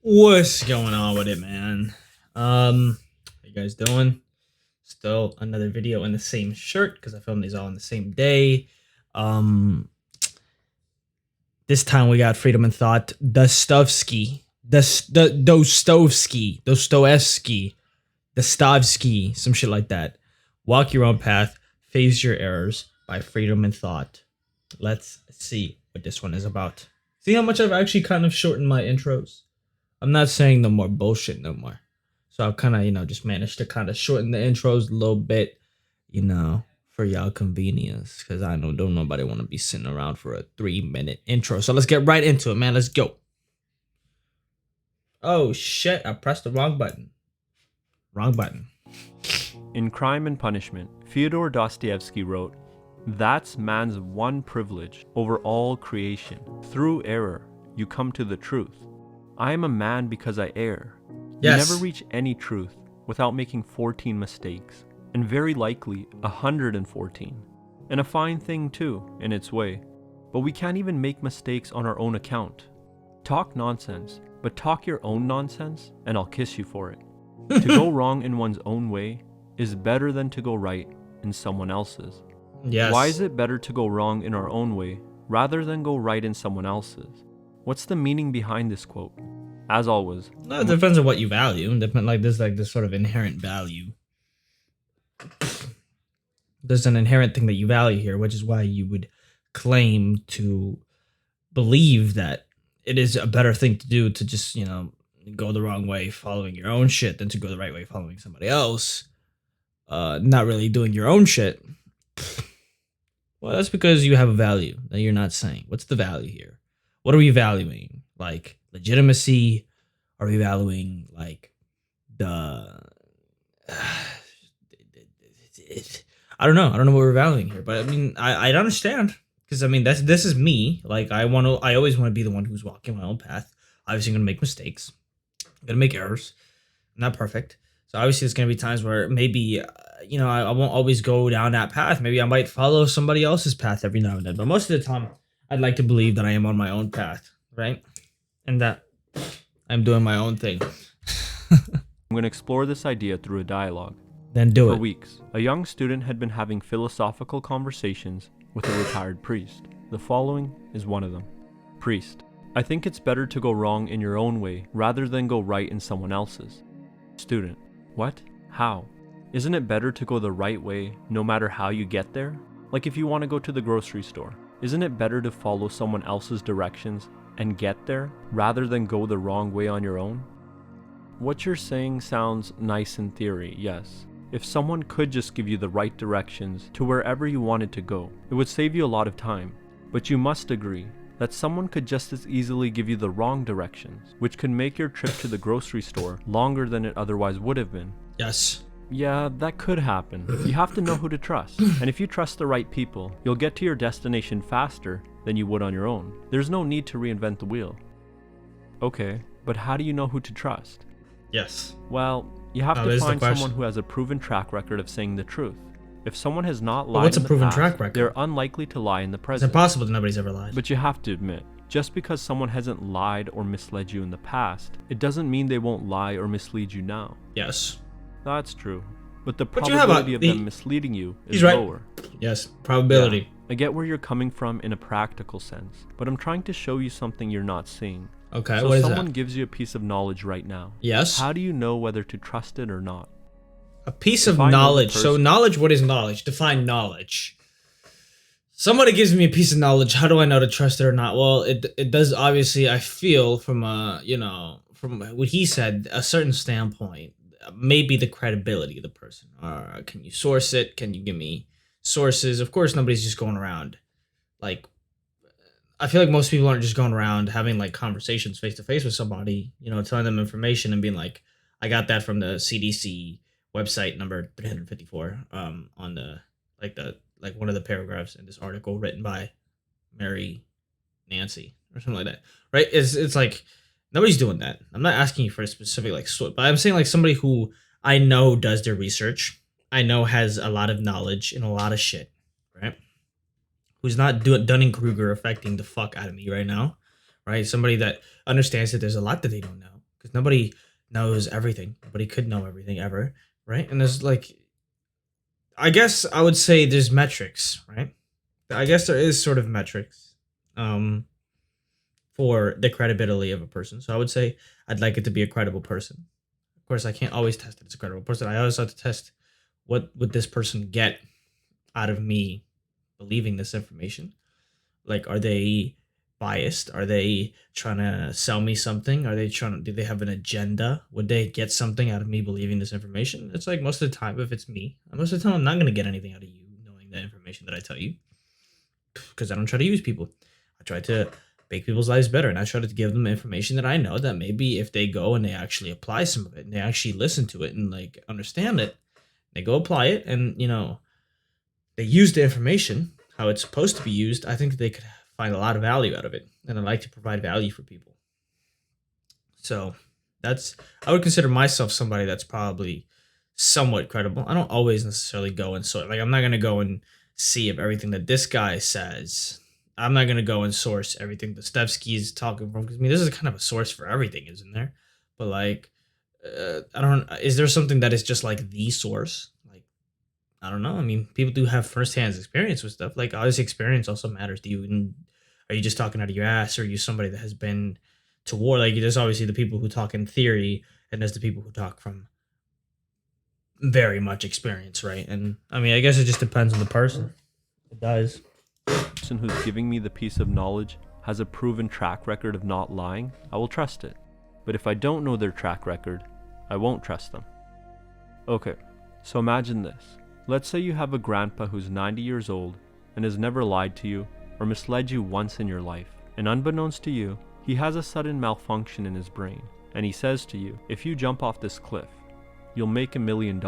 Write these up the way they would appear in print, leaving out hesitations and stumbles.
What's going on with it, man? How you guys doing? Still another video in the same shirt because I filmed these all in the same day. Um, this time we got Freedom and Thought, Dostroevsky, some shit like that. Walk your own path, face your errors by Freedom and Thought. Let's see what this one is about. See how much I've actually kind of shortened my intros. I'm not saying no more bullshit no more. So I've kind of, just managed to kind of shorten the intros a little bit, for y'all convenience. Because I know don't nobody want to be sitting around for a 3-minute intro. So let's get right into it, man. Let's go. Oh shit, I pressed the wrong button. Wrong button. In Crime and Punishment, Fyodor Dostoevsky wrote, "That's man's one privilege over all creation. Through error, you come to the truth. I am a man because I err. Yes. You never reach any truth without making 14 mistakes, and very likely 114. And a fine thing too, in its way. But we can't even make mistakes on our own account. Talk nonsense, but talk your own nonsense, and I'll kiss you for it. To go wrong in one's own way is better than to go right in someone else's. Yes. Why is it better to go wrong in our own way rather than go right in someone else's? What's the meaning behind this quote? As always, No, it depends on what you value. There's this sort of inherent value. There's an inherent thing that you value here, which is why you would claim to believe that it is a better thing to do to just, go the wrong way following your own shit than to go the right way following somebody else. Not really doing your own shit. Well, that's because you have a value that you're not saying. What's the value here? What are we valuing? Like legitimacy? Are we valuing like the I don't know. I don't know what we're valuing here, but I mean, I understand because I mean this is me. Like I always want to be the one who's walking my own path. Obviously, I'm gonna make mistakes. I'm gonna make errors. I'm not perfect, so obviously there's gonna be times where maybe I won't always go down that path. Maybe I might follow somebody else's path every now and then, but most of the time, I'd like to believe that I am on my own path, right, and that I'm doing my own thing. I'm going to explore this idea through a dialogue. Then do For it. weeks, a young student had been having philosophical conversations with a retired priest. The following is one of them. Priest: I think it's better to go wrong in your own way rather than go right in someone else's. Student: What? How? Isn't it better to go the right way no matter how you get there? Like if you want to go to the grocery store, isn't it better to follow someone else's directions and get there rather than go the wrong way on your own? What you're saying sounds nice in theory, yes. If someone could just give you the right directions to wherever you wanted to go, it would save you a lot of time. But you must agree that someone could just as easily give you the wrong directions, which could make your trip to the grocery store longer than it otherwise would have been. Yes. Yeah, that could happen. You have to know who to trust. And if you trust the right people, you'll get to your destination faster than you would on your own. There's no need to reinvent the wheel. Okay, but how do you know who to trust? Yes. Well, you have to is the find question. someone who has a proven track record of saying the truth. If someone has not lied what's a in the proven past, track record? they're unlikely to lie in the It's present. impossible that nobody's ever lied. But you have to admit, just because someone hasn't lied or misled you in the past, it doesn't mean they won't lie or mislead you now. Yes. That's true. But the But you have probability of them misleading you is right. lower. Yes. Probability. Yeah, I get where you're coming from in a practical sense, but I'm trying to show you something you're not seeing. Okay. So What is someone that? gives you a piece of knowledge right now. Yes. How do you know whether to trust it or not? A piece of If I know the knowledge. So person- knowledge. What is knowledge? Define knowledge. Somebody gives me a piece of knowledge. How do I know to trust it or not? Well, it does obviously. I feel from from what he said, a certain standpoint, maybe the credibility of the person. Can you source it? Can you give me sources? Of course, nobody's just going around like. I feel like most people aren't just going around having like conversations face to face with somebody, telling them information and being like, I got that from the CDC website number 354 on the one of the paragraphs in this article written by Mary Nancy or something like that. Right? It's like nobody's doing that. I'm not asking you for a specific like but I'm saying like somebody who I know does their research, I know has a lot of knowledge and a lot of shit, right? Who's not Dunning Kruger affecting the fuck out of me right now, right? Somebody that understands that there's a lot that they don't know, because nobody knows everything. Nobody could know everything ever, right? And there's like, I guess I would say there's metrics, right? I guess there is sort of metrics um, for the credibility of a person. So I would say I'd like it to be a credible person. Of course, I can't always test it as a credible person. I always have to test what would this person get out of me believing this information. Like, are they biased? Are they trying to sell me something? Are they trying to, do they have an agenda? Would they get something out of me believing this information? It's like most of the time, if it's me, most of the time, I'm not going to get anything out of you knowing the information that I tell you, because I don't try to use people. I try to make people's lives better, and I try to give them information that I know that maybe if they go and they actually apply some of it and they actually listen to it and like understand it, they go apply it and, you know, they use the information how it's supposed to be used, I think they could find a lot of value out of it. And I like to provide value for people. So I would consider myself somebody that's probably somewhat credible. I don't always necessarily go and sort, like, I'm not going to go and see if everything that this guy says, I'm not going to go and source everything Dostroevsky is talking from. Because, I mean, this is kind of a source for everything, isn't there? But, like, is there something that is just like the source? Like, I don't know. I mean, people do have firsthand experience with stuff. Like, obviously, experience also matters. Are you just talking out of your ass, or are you somebody that has been to war? Like, there's obviously the people who talk in theory, and there's the people who talk from very much experience, right? And I mean, I guess it just depends on the person. It does. The person who's giving me the piece of knowledge has a proven track record of not lying, I will trust it. But if I don't know their track record, I won't trust them. Okay, so imagine this. Let's say you have a grandpa who's 90 years old and has never lied to you or misled you once in your life. And unbeknownst to you, he has a sudden malfunction in his brain. And he says to you, if you jump off this cliff, you'll make $1 million.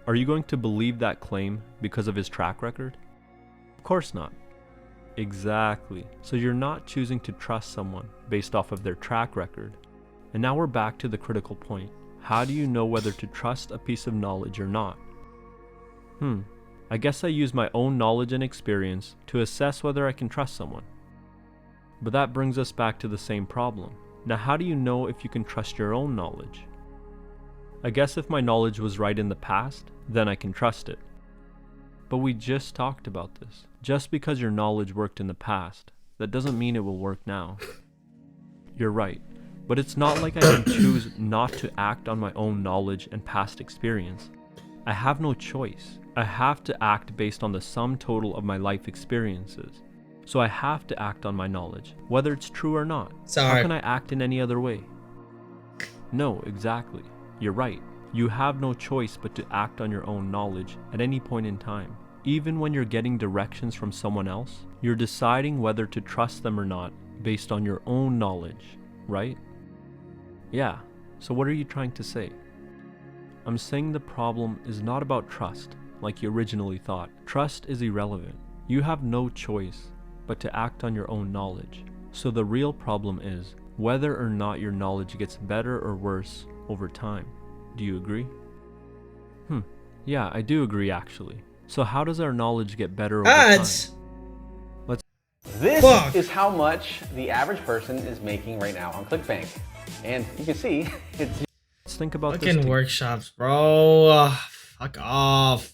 Are you going to believe that claim because of his track record? Of course not. Exactly. So you're not choosing to trust someone based off of their track record. And now we're back to the critical point. How do you know whether to trust a piece of knowledge or not? I guess I use my own knowledge and experience to assess whether I can trust someone. But that brings us back to the same problem. Now, how do you know if you can trust your own knowledge? I guess if my knowledge was right in the past, then I can trust it. But we just talked about this. Just because your knowledge worked in the past, that doesn't mean it will work now. You're right, but it's not like I can choose not to act on my own knowledge and past experience. I have no choice. I have to act based on the sum total of my life experiences. So I have to act on my knowledge, whether it's true or not. Sorry. How can I act in any other way? No, exactly. You're right. You have no choice but to act on your own knowledge at any point in time. Even when you're getting directions from someone else, you're deciding whether to trust them or not based on your own knowledge, right? Yeah, so what are you trying to say? I'm saying the problem is not about trust, like you originally thought. Trust is irrelevant. You have no choice but to act on your own knowledge. So the real problem is whether or not your knowledge gets better or worse over time. Do you agree? Yeah, I do agree actually. So how does our knowledge get better over time? This is how much the average person is making right now on ClickBank. And you can see it's... Let's think about this fucking workshops, bro. Fuck off.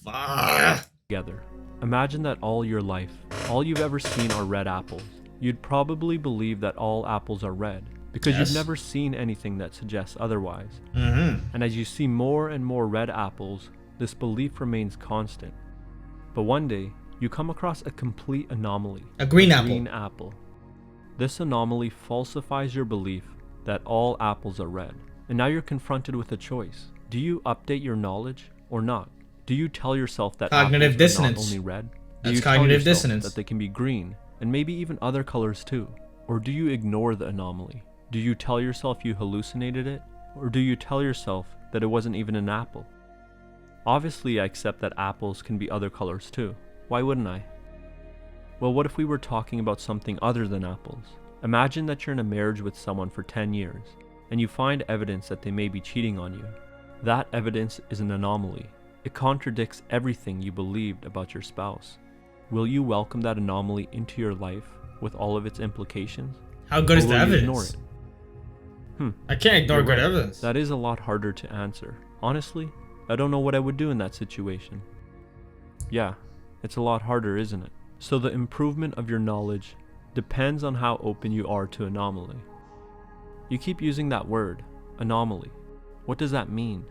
together. Imagine that all your life, all you've ever seen are red apples. You'd probably believe that all apples are red because you've never seen anything that suggests otherwise. And as you see more and more red apples, this belief remains constant. But one day, you come across a complete anomaly. A green apple. This anomaly falsifies your belief that all apples are red. And now you're confronted with a choice. Do you update your knowledge or not? Do you tell yourself that Cognitive apples dissonance. are not only red? That's Do you cognitive tell yourself dissonance. that they can be green and maybe even other colors too? Or do you ignore the anomaly? Do you tell yourself you hallucinated it? Or do you tell yourself that it wasn't even an apple? Obviously, I accept that apples can be other colors too. Why wouldn't I? Well, what if we were talking about something other than apples? Imagine that you're in a marriage with someone for 10 years, and you find evidence that they may be cheating on you. That evidence is an anomaly. It contradicts everything you believed about your spouse. Will you welcome that anomaly into your life with all of its implications? How good is Or the will you ignore evidence? it? I can't ignore You're good right. evidence. That is a lot harder to answer. Honestly, I don't know what I would do in that situation. Yeah, it's a lot harder, isn't it? So the improvement of your knowledge depends on how open you are to anomaly. You keep using that word, anomaly. What does that mean?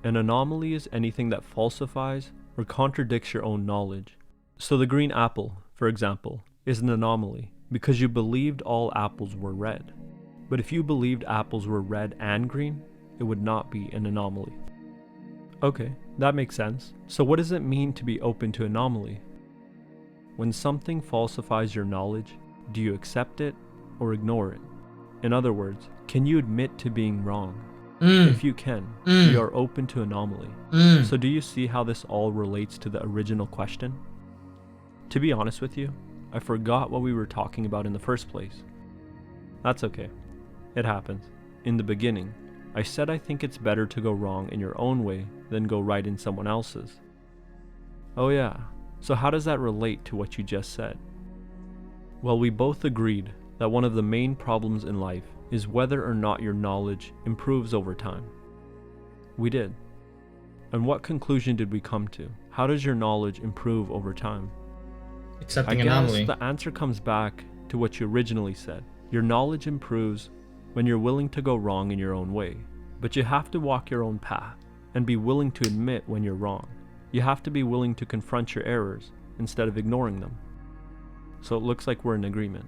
An anomaly is anything that falsifies or contradicts your own knowledge. So the green apple, for example, is an anomaly because you believed all apples were red. But if you believed apples were red and green, it would not be an anomaly. Okay, that makes sense. So what does it mean to be open to anomaly? When something falsifies your knowledge, do you accept it or ignore it? In other words, can you admit to being wrong? If you can, you are open to anomaly. So do you see how this all relates to the original question? To be honest with you, I forgot what we were talking about in the first place. That's okay. It happens. In the beginning, I said I think it's better to go wrong in your own way than go right in someone else's. Oh yeah, so how does that relate to what you just said? Well, we both agreed that one of the main problems in life is whether or not your knowledge improves over time. We did. And what conclusion did we come to? How does your knowledge improve over time? Accepting I anomaly. guess the answer comes back to what you originally said. Your knowledge improves when you're willing to go wrong in your own way. But you have to walk your own path and be willing to admit when you're wrong. You have to be willing to confront your errors instead of ignoring them. So it looks like we're in agreement.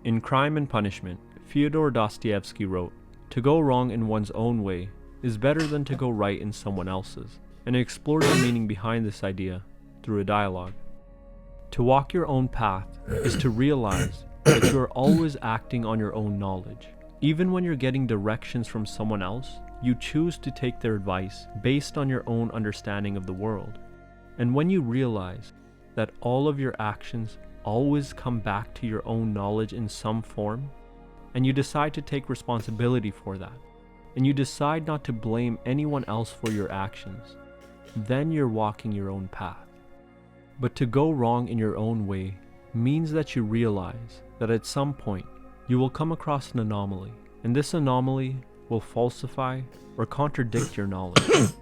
In Crime and Punishment, Fyodor Dostoevsky wrote, "To go wrong in one's own way is better than to go right in someone else's," and he explored the meaning behind this idea through a dialogue. To walk your own path is to realize that you are always acting on your own knowledge. Even when you're getting directions from someone else, you choose to take their advice based on your own understanding of the world. And when you realize that all of your actions always come back to your own knowledge in some form, and you decide to take responsibility for that, and you decide not to blame anyone else for your actions, then you're walking your own path. But to go wrong in your own way means that you realize that at some point you will come across an anomaly, and this anomaly will falsify or contradict your knowledge.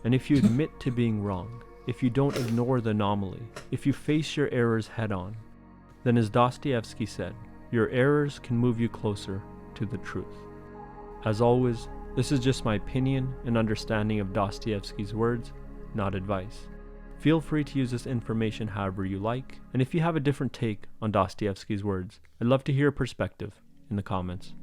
And if you admit to being wrong, if you don't ignore the anomaly, if you face your errors head on, then as Dostoevsky said, your errors can move you closer to the truth. As always, this is just my opinion and understanding of Dostoevsky's words, not advice. Feel free to use this information however you like, and if you have a different take on Dostoevsky's words, I'd love to hear a perspective in the comments.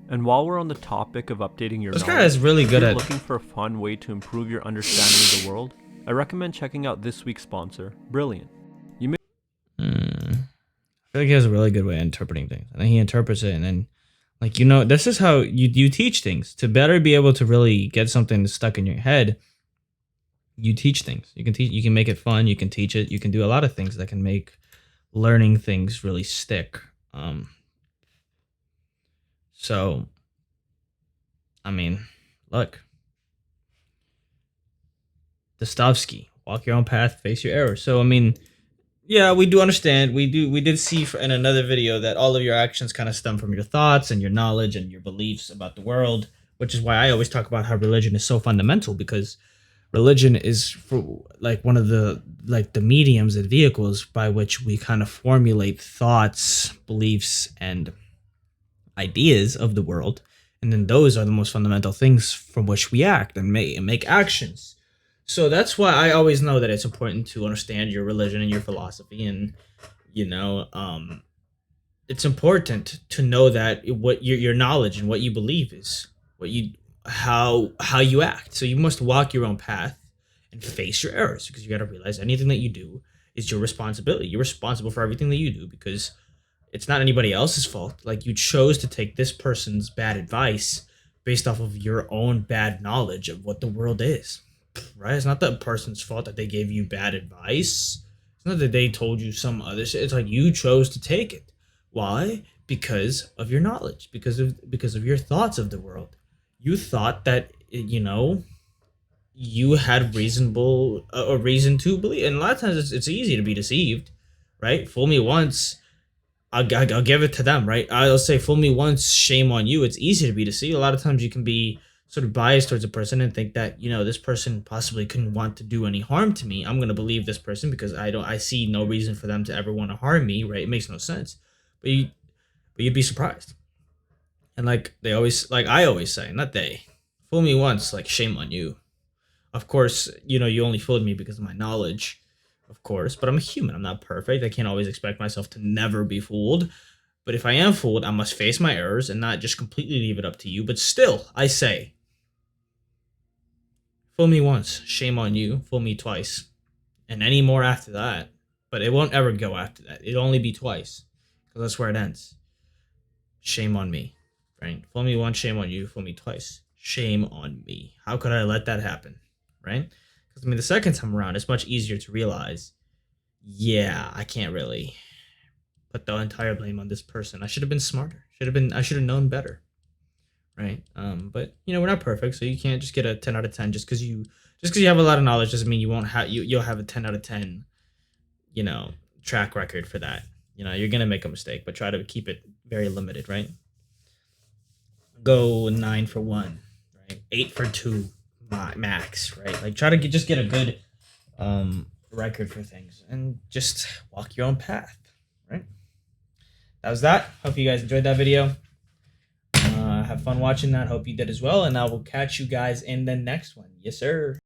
And while we're on the topic of updating your This knowledge, guy is really if good you're at. looking for a fun way to improve your understanding of the world, I recommend checking out this week's sponsor, Brilliant. I feel like he has a really good way of interpreting things, and then he interprets it, and then, like, this is how you teach things to better be able to really get something stuck in your head. You teach things. You can make it fun. You can teach it. You can do a lot of things that can make learning things really stick. So, I mean, look, Dostroevsky, walk your own path, face your errors. So, I mean, yeah, we do understand. We did see in another video that all of your actions kind of stem from your thoughts and your knowledge and your beliefs about the world, which is why I always talk about how religion is so fundamental, because religion is for like one of the mediums and vehicles by which we kind of formulate thoughts, beliefs, and ideas of the world, and then those are the most fundamental things from which we act and make actions. So that's why I always know that it's important to understand your religion and your philosophy, and it's important to know that what your knowledge and what you believe is what you how you act. So you must walk your own path and face your errors, because you got to realize anything that you do is your responsibility. You're responsible for everything that you do, because it's not anybody else's fault. Like, you chose to take this person's bad advice based off of your own bad knowledge of what the world is. Right? It's not that person's fault that they gave you bad advice. It's not that they told you some other shit. It's like you chose to take it. Why? Because of your knowledge. Because of your thoughts of the world. You thought that you had reasonable reason to believe. And a lot of times it's easy to be deceived, right? Fool me once, I'll give it to them, right? I'll say, fool me once, shame on you. It's easy to be deceived. A lot of times you can be sort of biased towards a person and think that, you know, this person possibly couldn't want to do any harm to me. I'm going to believe this person because I see no reason for them to ever want to harm me, right? It makes no sense. But you'd be surprised. And like I always say, not they, fool me once, like shame on you. Of course, you know, you only fooled me because of my knowledge, of course, but I'm a human. I'm not perfect. I can't always expect myself to never be fooled. But if I am fooled, I must face my errors and not just completely leave it up to you. But still, I say, fool me once, shame on you. Fool me twice. And any more after that. But it won't ever go after that. It'll only be twice. Because that's where it ends. Shame on me. Right? Fool me once, shame on you. Fool me twice. Shame on me. How could I let that happen? Right? Because I mean, the second time around, it's much easier to realize, yeah, I can't really put the entire blame on this person. I should have been smarter. I should have known better. Right? But you know, we're not perfect, so you can't just get a 10 out of 10 just because you have a lot of knowledge doesn't mean you won't have you'll have a 10 out of 10, you know, track record for that. You know, you're gonna make a mistake, but try to keep it very limited, right? Go 9 for 1, right? 8 for 2 max, right? Like try to just get a good record for things and just walk your own path, right? That was that. Hope you guys enjoyed that video. Have fun watching that. Hope you did as well, and I will catch you guys in the next one. Yes, sir.